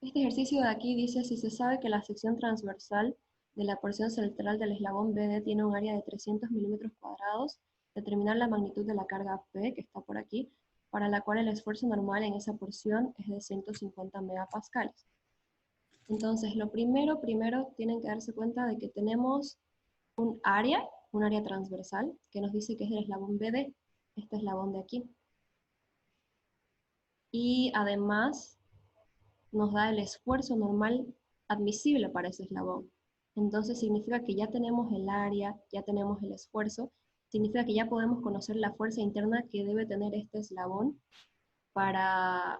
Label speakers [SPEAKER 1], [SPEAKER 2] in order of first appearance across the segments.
[SPEAKER 1] Este ejercicio de aquí dice, si se sabe que la sección transversal de la porción central del eslabón BD tiene un área de 300 milímetros cuadrados, determinar la magnitud de la carga P, que está por aquí, para la cual el esfuerzo normal en esa porción es de 150 megapascales. Entonces, lo primero tienen que darse cuenta de que tenemos un área transversal, que nos dice que es el eslabón BD, este eslabón de aquí. Y además nos da el esfuerzo normal admisible para ese eslabón. Entonces significa que ya tenemos el área, ya tenemos el esfuerzo, significa que ya podemos conocer la fuerza interna que debe tener este eslabón para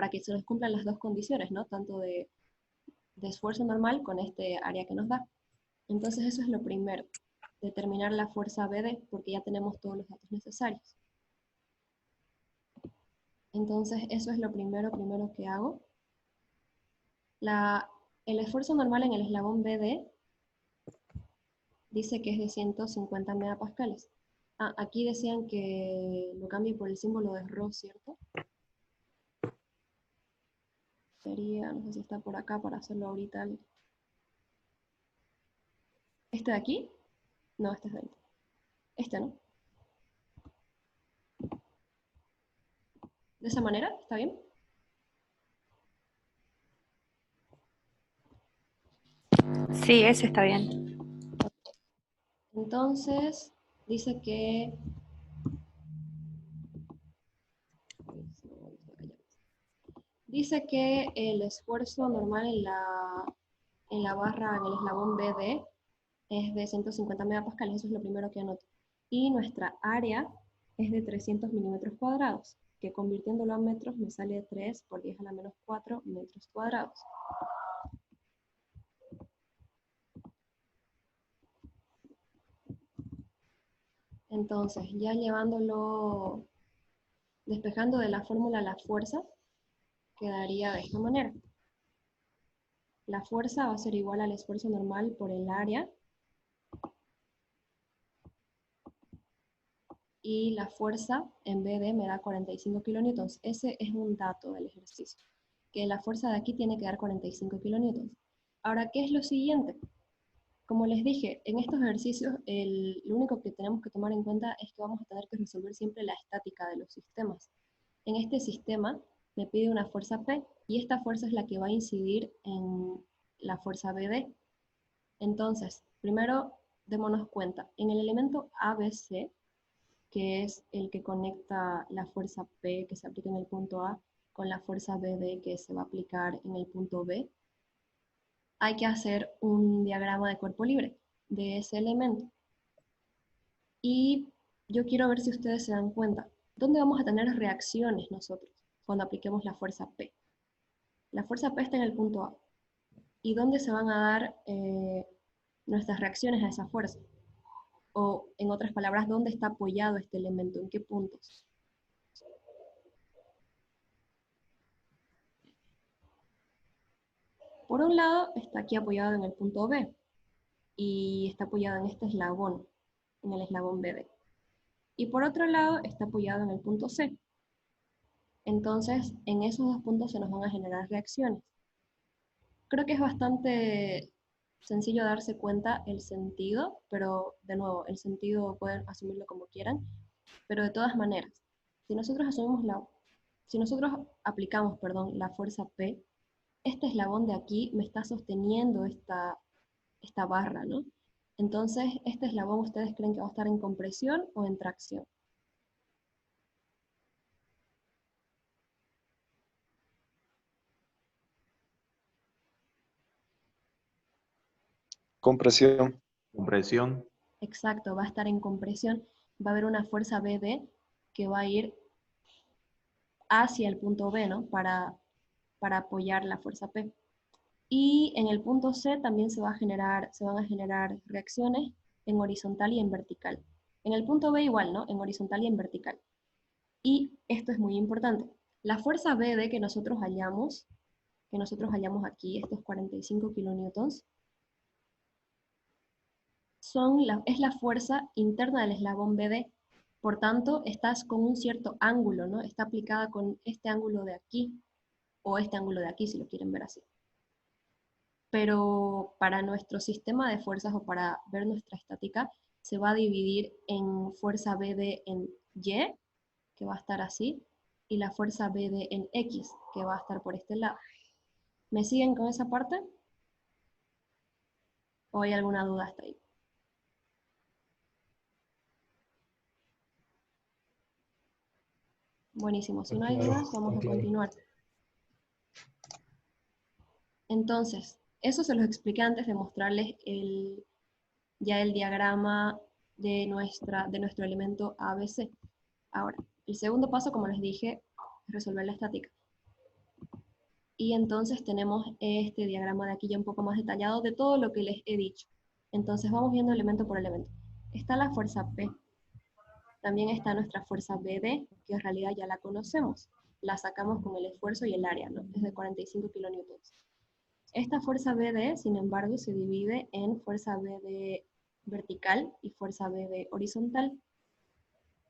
[SPEAKER 1] que se nos cumplan las dos condiciones, ¿no? Tanto de esfuerzo normal con este área que nos da. Entonces eso es lo primero, determinar la fuerza BD, porque ya tenemos todos los datos necesarios. Entonces eso es lo primero que hago. El esfuerzo normal en el eslabón BD dice que es de 150 megapascales. Ah, aquí decían que lo cambie por el símbolo de Rho, ¿cierto? Sería, no sé si está por acá para hacerlo ahorita. ¿Este de aquí? No, este es de ahí. Este, ¿no? ¿De esa manera? ¿Está bien?
[SPEAKER 2] Sí, ese está bien.
[SPEAKER 1] Entonces, dice que... Dice que el esfuerzo normal en la barra, en el eslabón BD, es de 150 megapascales, eso es lo primero que anoto. Y nuestra área es de 300 milímetros cuadrados, que convirtiéndolo a metros me sale 3 por 10 a la menos 4 metros cuadrados. Entonces, ya llevándolo, despejando de la fórmula la fuerza, quedaría de esta manera. La fuerza va a ser igual al esfuerzo normal por el área, y la fuerza en BD me da 45 kilonewtons. Ese es un dato del ejercicio, que la fuerza de aquí tiene que dar 45 kilonewtons. Ahora, ¿qué es lo siguiente? Como les dije, en estos ejercicios lo único que tenemos que tomar en cuenta es que vamos a tener que resolver siempre la estática de los sistemas. En este sistema me pide una fuerza P, y esta fuerza es la que va a incidir en la fuerza BD. Entonces, primero démonos cuenta, en el elemento ABC, que es el que conecta la fuerza P que se aplica en el punto A con la fuerza BD que se va a aplicar en el punto B, hay que hacer un diagrama de cuerpo libre de ese elemento. Y yo quiero ver si ustedes se dan cuenta, ¿dónde vamos a tener reacciones nosotros cuando apliquemos la fuerza P? La fuerza P está en el punto A. ¿Y dónde se van a dar nuestras reacciones a esa fuerza? O, en otras palabras, ¿dónde está apoyado este elemento? ¿En qué puntos? Por un lado, está aquí apoyado en el punto B, y está apoyado en este eslabón, en el eslabón BD. Y por otro lado, está apoyado en el punto C. Entonces, en esos dos puntos se nos van a generar reacciones. Creo que es bastante sencillo darse cuenta el sentido, pero de nuevo, el sentido pueden asumirlo como quieran, pero de todas maneras, si nosotros aplicamos, perdón, la fuerza P, este eslabón de aquí me está sosteniendo esta barra, ¿no? Entonces, este eslabón, ¿ustedes creen que va a estar en compresión o en tracción?
[SPEAKER 3] Compresión.
[SPEAKER 4] Compresión.
[SPEAKER 1] Exacto, va a estar en compresión. Va a haber una fuerza BD que va a ir hacia el punto B, ¿no? Para apoyar la fuerza P. Y en el punto C también se van a generar reacciones en horizontal y en vertical. En el punto B igual, ¿no? En horizontal y en vertical. Y esto es muy importante. La fuerza BD que nosotros hallamos aquí, estos 45 kilonewtons, es la fuerza interna del eslabón BD. Por tanto, estás con un cierto ángulo, ¿no? Está aplicada con este ángulo de aquí. o este ángulo de aquí, si lo quieren ver así. Pero para nuestro sistema de fuerzas o para ver nuestra estática, se va a dividir en fuerza BD en Y, que va a estar así, y la fuerza BD en X, que va a estar por este lado. ¿Me siguen con esa parte? ¿O hay alguna duda hasta ahí? Buenísimo, si no hay
[SPEAKER 3] Claro,
[SPEAKER 1] dudas, vamos
[SPEAKER 3] está
[SPEAKER 1] a
[SPEAKER 3] claro.
[SPEAKER 1] continuar. Entonces, eso se los expliqué antes de mostrarles ya el diagrama de nuestro elemento ABC. Ahora, el segundo paso, como les dije, es resolver la estática. Y entonces tenemos este diagrama de aquí ya un poco más detallado de todo lo que les he dicho. Entonces vamos viendo elemento por elemento. Está la fuerza P. También está nuestra fuerza BD, que en realidad ya la conocemos. La sacamos con el esfuerzo y el área, ¿no? Es de 45 kilonewtons. Esta fuerza BD, sin embargo, se divide en fuerza BD vertical y fuerza BD horizontal.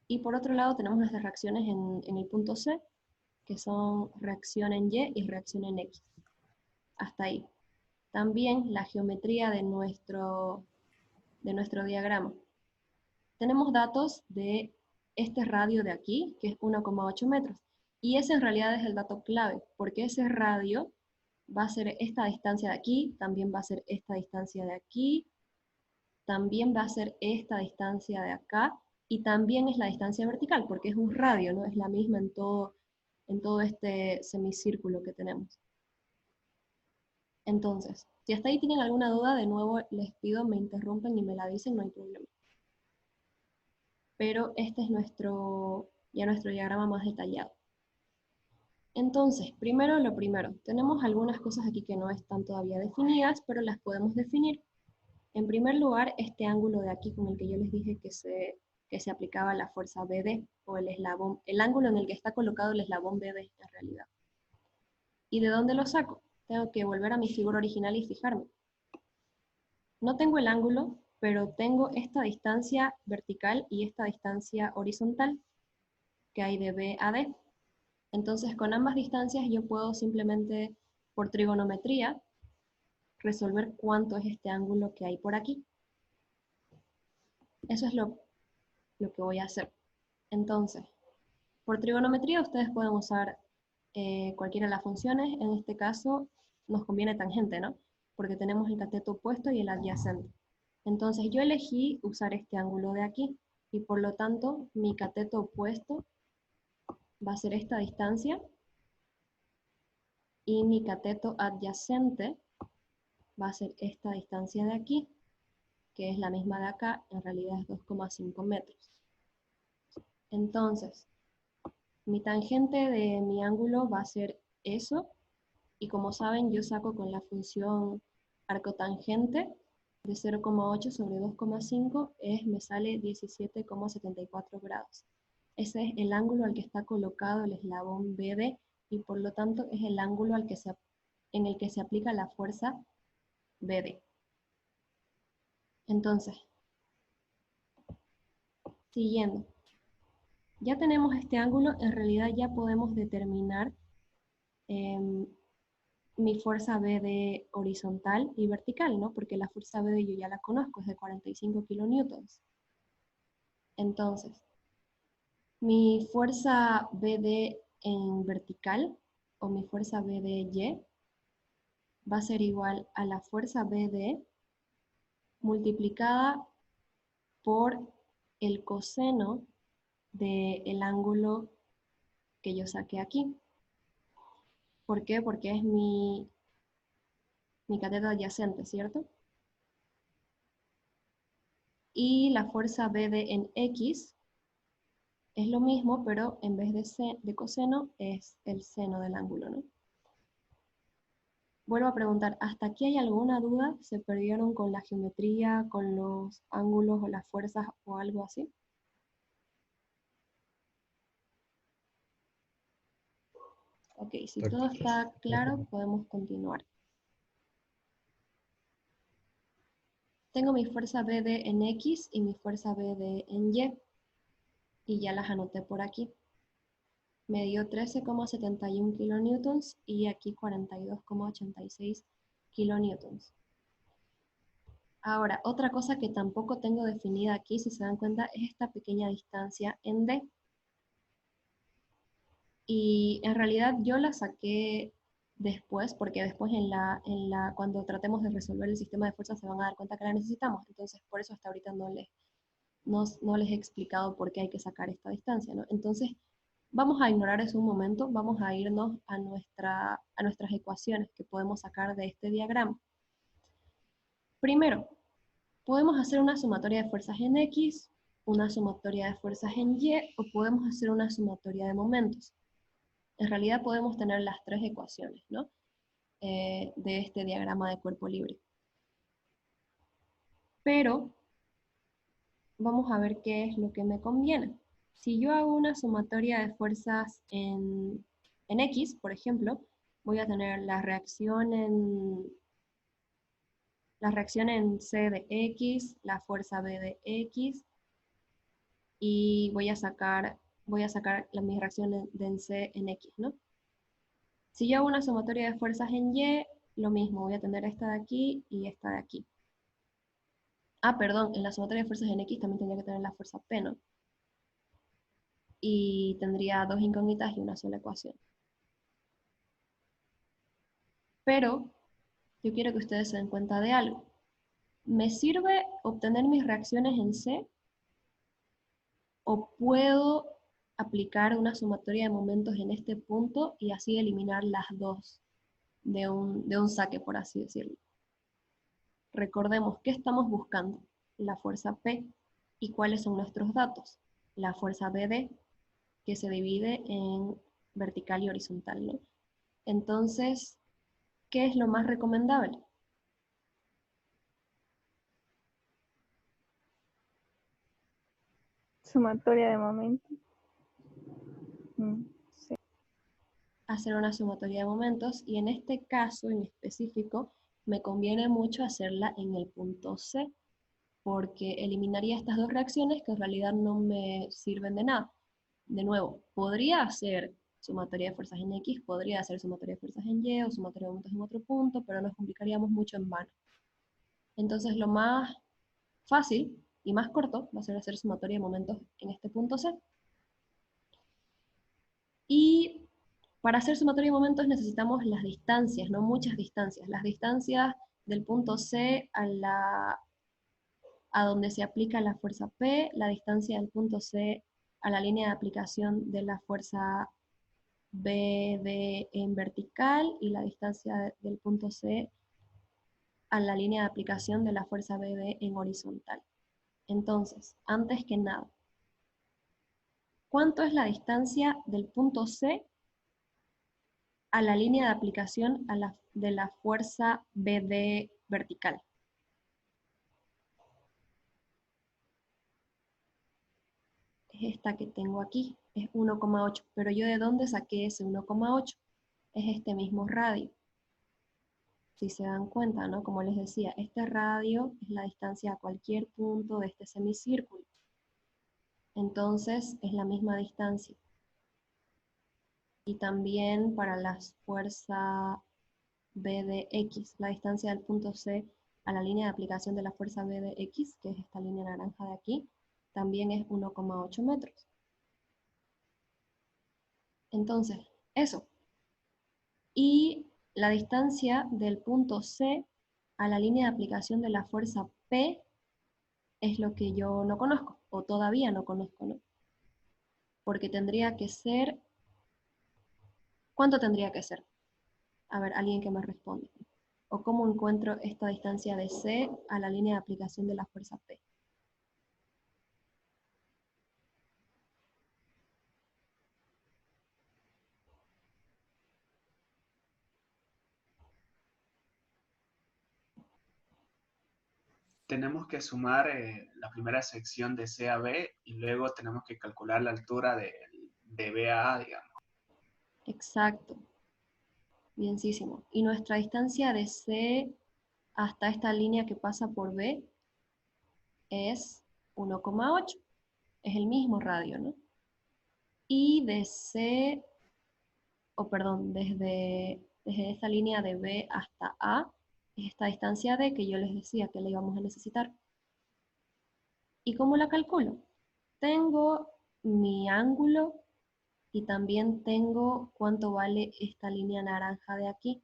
[SPEAKER 1] Y por otro lado tenemos nuestras reacciones en el punto C, que son reacción en Y y reacción en X. Hasta ahí. También la geometría de nuestro diagrama. Tenemos datos de este radio de aquí, que es 1,8 metros. Y ese en realidad es el dato clave, porque ese radio va a ser esta distancia de aquí, también va a ser esta distancia de aquí, también va a ser esta distancia de acá, y también es la distancia vertical, porque es un radio, ¿no? Es la misma en todo este semicírculo que tenemos. Entonces, si hasta ahí tienen alguna duda, de nuevo les pido me interrumpen y me la dicen, no hay problema. Pero este es nuestro diagrama más detallado. Entonces, primero lo primero, tenemos algunas cosas aquí que no están todavía definidas, pero las podemos definir. En primer lugar, este ángulo de aquí con el que yo les dije que se aplicaba la fuerza BD, o el eslabón, el ángulo en el que está colocado el eslabón BD en realidad. ¿Y de dónde lo saco? Tengo que volver a mi figura original y fijarme. No tengo el ángulo, pero tengo esta distancia vertical y esta distancia horizontal que hay de B a D. Entonces, con ambas distancias yo puedo simplemente, por trigonometría, resolver cuánto es este ángulo que hay por aquí. Eso es lo que voy a hacer. Entonces, por trigonometría ustedes pueden usar cualquiera de las funciones. En este caso nos conviene tangente, ¿no? Porque tenemos el cateto opuesto y el adyacente. Entonces yo elegí usar este ángulo de aquí, y por lo tanto mi cateto opuesto va a ser esta distancia, y mi cateto adyacente va a ser esta distancia de aquí, que es la misma de acá, en realidad es 2,5 metros. Entonces, mi tangente de mi ángulo va a ser eso, y como saben, yo saco con la función arcotangente de 0,8 sobre 2,5, me sale 17,74 grados. Ese es el ángulo al que está colocado el eslabón BD, y por lo tanto es el ángulo en el que se aplica la fuerza BD. Entonces, siguiendo. Ya tenemos este ángulo, en realidad ya podemos determinar mi fuerza BD horizontal y vertical, ¿no? Porque la fuerza BD yo ya la conozco, es de 45 kilonewtons. Entonces, mi fuerza BD en vertical, o mi fuerza BDY, va a ser igual a la fuerza BD multiplicada por el coseno del ángulo que yo saqué aquí. ¿Por qué? Porque es mi cateto adyacente, ¿cierto? Y la fuerza BD en X es lo mismo, pero en vez de coseno es el seno del ángulo, ¿no? Vuelvo a preguntar, ¿hasta aquí hay alguna duda? ¿Se perdieron con la geometría, con los ángulos o las fuerzas o algo así? Ok, si todo está claro, podemos continuar. Tengo mi fuerza BD en X y mi fuerza BD en Y, y ya las anoté por aquí. me dio 13,71 kilonewtons y aquí 42,86 kilonewtons. Ahora, otra cosa que tampoco tengo definida aquí, si se dan cuenta, es esta pequeña distancia en D. Y en realidad yo la saqué después, porque después cuando tratemos de resolver el sistema de fuerzas se van a dar cuenta que la necesitamos. Entonces, por eso hasta ahorita no les he explicado por qué hay que sacar esta distancia, ¿no? Entonces, vamos a ignorar eso un momento, vamos a irnos a nuestras ecuaciones que podemos sacar de este diagrama. Primero, podemos hacer una sumatoria de fuerzas en X, una sumatoria de fuerzas en Y, o podemos hacer una sumatoria de momentos. En realidad podemos tener las tres ecuaciones, ¿no? De este diagrama de cuerpo libre. Pero vamos a ver qué es lo que me conviene. Si yo hago una sumatoria de fuerzas en X, por ejemplo, voy a tener la reacción en C de X, la fuerza B de X, y voy a sacar mi reacción en C en X, ¿no? Si yo hago una sumatoria de fuerzas en Y, lo mismo, voy a tener esta de aquí y esta de aquí. Ah, perdón, en la sumatoria de fuerzas en X también tendría que tener la fuerza P, ¿no? Y tendría dos incógnitas y una sola ecuación. Pero yo quiero que ustedes se den cuenta de algo. ¿Me sirve obtener mis reacciones en C? ¿O puedo aplicar una sumatoria de momentos en este punto y así eliminar las dos de un saque, por así decirlo? Recordemos, ¿qué estamos buscando? La fuerza P. ¿Y cuáles son nuestros datos? La fuerza BD, que se divide en vertical y horizontal, ¿no? Entonces, ¿qué es lo más recomendable?
[SPEAKER 2] Sumatoria de momentos. Sí.
[SPEAKER 1] Hacer una sumatoria de momentos, y en este caso en específico me conviene mucho hacerla en el punto C, porque eliminaría estas dos reacciones que en realidad no me sirven de nada. De nuevo, podría hacer sumatoria de fuerzas en X, podría hacer sumatoria de fuerzas en Y o sumatoria de momentos en otro punto, pero nos complicaríamos mucho en vano. Entonces lo más fácil y más corto va a ser hacer sumatoria de momentos en este punto C. Y para hacer sumatoria de momentos necesitamos las distancias, no muchas distancias. Las distancias del punto C a donde se aplica la fuerza P, la distancia del punto C a la línea de aplicación de la fuerza BD en vertical y la distancia del punto C a la línea de aplicación de la fuerza BD en horizontal. Entonces, antes que nada, ¿cuánto es la distancia del punto C a la línea de aplicación de la fuerza BD vertical? Es esta que tengo aquí, es 1,8, pero yo ¿de dónde saqué ese 1,8? Es este mismo radio. Si se dan cuenta, ¿no? Como les decía, este radio es la distancia a cualquier punto de este semicírculo. Entonces es la misma distancia. Y también para la fuerza B de X, la distancia del punto C a la línea de aplicación de la fuerza B de X, que es esta línea naranja de aquí, también es 1,8 metros. Entonces, eso. Y la distancia del punto C a la línea de aplicación de la fuerza P es lo que yo no conozco, o todavía no conozco, ¿no? Porque tendría que ser... ¿Cuánto tendría que ser? A ver, alguien que me responda. ¿O cómo encuentro esta distancia de C a la línea de aplicación de la fuerza P?
[SPEAKER 3] Tenemos que sumar la primera sección de C a B y luego tenemos que calcular la altura de B a A, digamos.
[SPEAKER 1] Exacto. Bienísimo. Y nuestra distancia de C hasta esta línea que pasa por B es 1,8. Es el mismo radio, ¿no? Y de C, o perdón, desde esta línea de B hasta A, es esta distancia D que yo les decía que la íbamos a necesitar. ¿Y cómo la calculo? Tengo mi ángulo y también tengo cuánto vale esta línea naranja de aquí.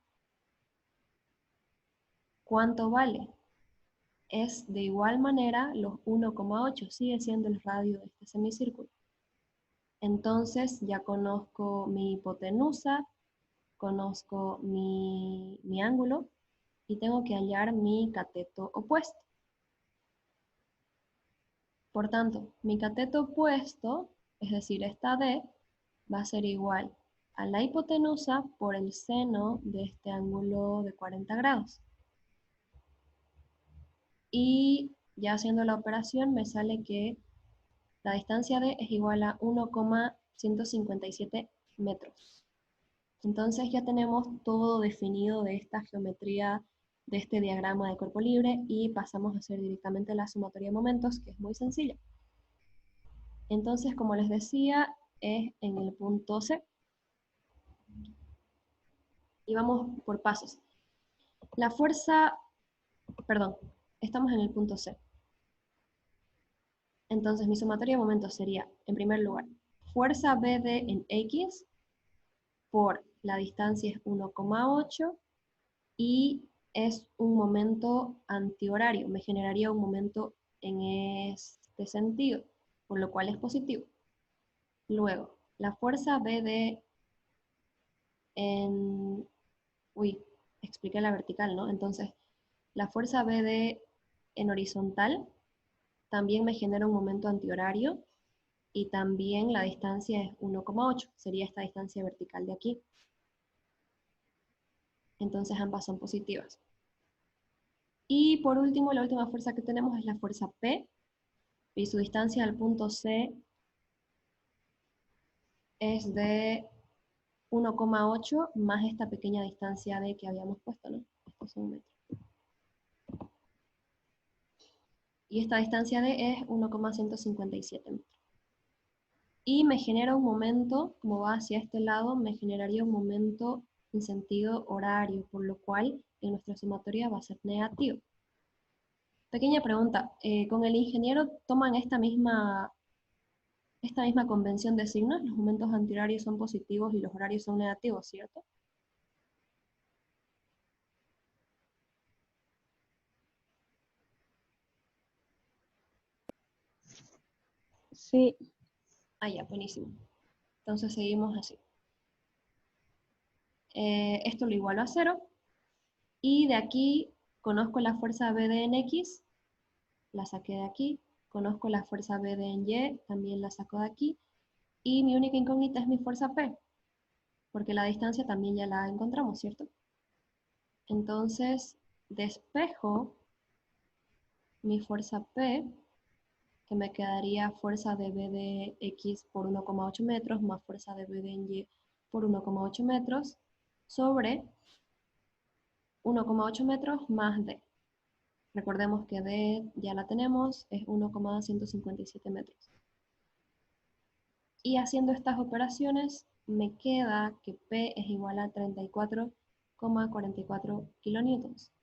[SPEAKER 1] ¿Cuánto vale? Es de igual manera los 1,8, sigue siendo el radio de este semicírculo. Entonces ya conozco mi hipotenusa, conozco mi ángulo y tengo que hallar mi cateto opuesto. Por tanto, mi cateto opuesto, es decir, esta D, va a ser igual a la hipotenusa por el seno de este ángulo de 40 grados. Y ya haciendo la operación me sale que la distancia D es igual a 1,157 metros. Entonces ya tenemos todo definido de esta geometría, de este diagrama de cuerpo libre, y pasamos a hacer directamente la sumatoria de momentos, que es muy sencilla. Entonces, como les decía, es en el punto C. Y vamos por pasos. La fuerza, perdón, estamos en el punto C. Entonces mi sumatoria de momentos sería, en primer lugar, fuerza BD en X por la distancia es 1,8 y es un momento antihorario. Me generaría un momento en este sentido, por lo cual es positivo. Luego, la fuerza BD en... Uy, expliqué la vertical, ¿no? Entonces, la fuerza BD en horizontal también me genera un momento antihorario y también la distancia es 1,8, sería esta distancia vertical de aquí. Entonces ambas son positivas. Y por último, la última fuerza que tenemos es la fuerza P, y su distancia al punto C es de 1,8 más esta pequeña distancia D que habíamos puesto, ¿no? Esto es 1 metro. Y esta distancia D es 1,157 metros. Y me genera un momento, como va hacia este lado, me generaría un momento en sentido horario, por lo cual en nuestra sumatoria va a ser negativo. Pequeña pregunta, ¿con el ingeniero toman esta misma convención de signos? Los momentos antihorarios son positivos y los horarios son negativos, ¿cierto?
[SPEAKER 2] Sí,
[SPEAKER 1] Ah, ya, buenísimo. Entonces seguimos así. Esto lo igualo a 0. Y de aquí conozco la fuerza BD en X, la saqué de aquí. Conozco la fuerza BD en Y, también la saco de aquí. Y mi única incógnita es mi fuerza P, porque la distancia también ya la encontramos, ¿cierto? Entonces, despejo mi fuerza P, que me quedaría fuerza de B de X por 1,8 metros, más fuerza de B de Y por 1,8 metros, sobre 1,8 metros más D. Recordemos que D ya la tenemos, es 1,157 metros. Y haciendo estas operaciones, me queda que P es igual a 34,44 kilonewtons.